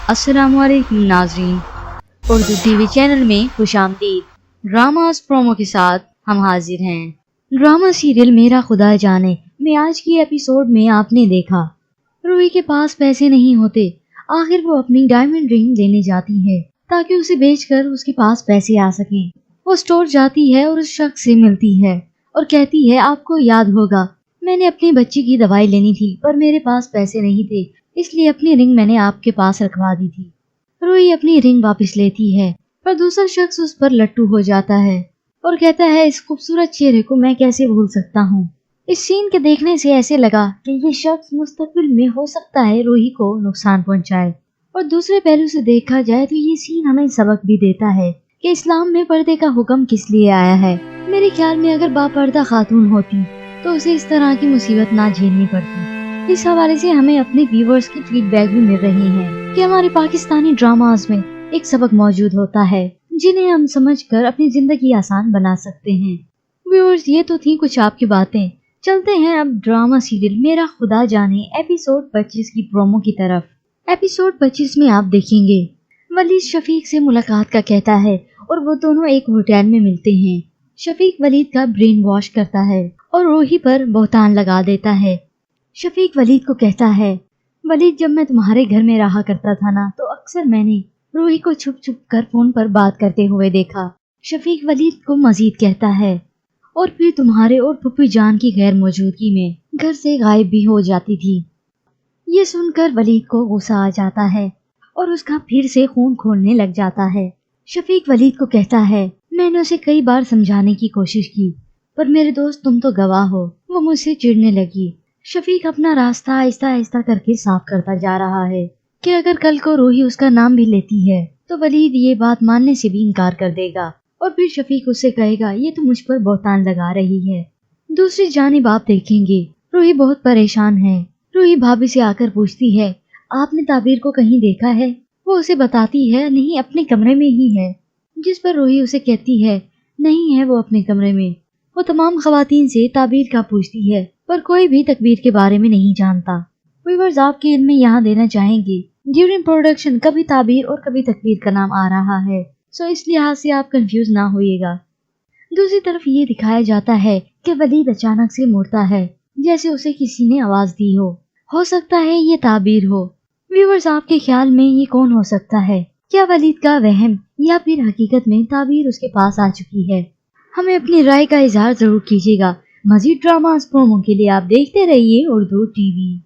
अस्सलाम वालेकुम नाज़रीन, उर्दू टीवी चैनल में खुशामदीद। ड्रामास प्रोमो के साथ हम हाजिर हैं। ड्रामा सीरियल मेरा खुदा जाने में आज की एपिसोड में आपने देखा रूही के पास पैसे नहीं होते। आखिर वो अपनी डायमंड रिंग लेने जाती है ताकि उसे बेचकर उसके पास पैसे आ सके। वो स्टोर जाती है और उस शख्स से मिलती है और कहती है, आपको याद होगा मैंने अपनी बच्ची की दवाई लेनी थी पर मेरे पास पैसे नहीं थे, इसलिए अपनी रिंग मैंने आपके पास रखवा दी थी। रूही अपनी रिंग वापस लेती है पर दूसरा शख्स उस पर लट्टू हो जाता है और कहता है, इस खूबसूरत चेहरे को मैं कैसे भूल सकता हूँ। इस सीन के देखने से ऐसे लगा कि ये शख्स मुस्तकबिल में हो सकता है रूही को नुकसान पहुँचाए। और दूसरे पहलू से देखा जाए तो ये सीन हमें सबक भी देता है कि इस्लाम में पर्दे का हुक्म किस लिए आया है। मेरे ख्याल में अगर बापर्दा खातून होती तो उसे इस तरह की मुसीबत ना झेलनी पड़ती। इस हवाले से हमें अपने व्यूअर्स की फीडबैक भी मिल रही है कि हमारे पाकिस्तानी ड्रामास में एक सबक मौजूद होता है जिन्हें हम समझकर अपनी जिंदगी आसान बना सकते हैं। व्यूअर्स, ये तो थी कुछ आपकी बातें। चलते हैं अब ड्रामा सीरियल मेरा खुदा जाने एपिसोड 25 की प्रोमो की तरफ। एपिसोड 25 में आप देखेंगे वलीद शफीक से मुलाकात का कहता है और वो दोनों एक होटल में मिलते हैं। शफीक वलीद का ब्रेन वॉश करता है और रूही पर बहतान लगा देता है। शफीक वलीद को कहता है, वलीद जब मैं तुम्हारे घर में रहा करता था ना तो अक्सर मैंने रूही को छुप छुप कर फोन पर बात करते हुए देखा। शफीक वलीद को मजीद कहता है, और फिर तुम्हारे और पुप्पी जान की गैर मौजूदगी में घर से गायब भी हो जाती थी। ये सुनकर वलीद को गुस्सा आ जाता है और उसका फिर से खून खोलने लग जाता है। शफीक वलीद को कहता है, मैंने उसे कई बार समझाने की कोशिश की पर मेरे दोस्त तुम तो गवाह हो, वो मुझसे चिढ़ने लगी। शफीक अपना रास्ता आहिस्ता आहिस्ता करके साफ करता जा रहा है कि अगर कल को रूही उसका नाम भी लेती है तो वलीद ये बात मानने से भी इनकार कर देगा और फिर शफीक उससे कहेगा, ये तो मुझ पर बहतान लगा रही है। दूसरी जानिब आप देखेंगे रूही बहुत परेशान है। रूही भाभी से आकर पूछती है, आपने ताबीर को कहीं देखा है? वो उसे बताती है, नहीं अपने कमरे में ही है। जिस पर रूही उसे कहती है, नहीं है वो अपने कमरे में। वो तमाम खवातीन से ताबीर का पूछती है पर कोई भी तकबीर के बारे में नहीं जानता। व्यूअर्स, आपके इल्म में यहाँ देना चाहेंगे ड्यूरिंग प्रोडक्शन कभी ताबीर और कभी तकबीर का नाम आ रहा है, सो इस लिहाज से आप कंफ्यूज ना होइएगा। दूसरी तरफ ये दिखाया जाता है कि वलीद अचानक से मुड़ता है जैसे उसे किसी ने आवाज दी हो सकता है ये ताबीर हो। व्यूअर्स, आपके ख्याल में ये कौन हो सकता है? क्या वलीद का वहम या फिर हकीकत में ताबीर उसके पास आ चुकी है? हमें अपनी राय का इजहार जरूर कीजिएगा। मजीद ड्रामास प्रोमो के लिए आप देखते रहिए उर्दू टीवी।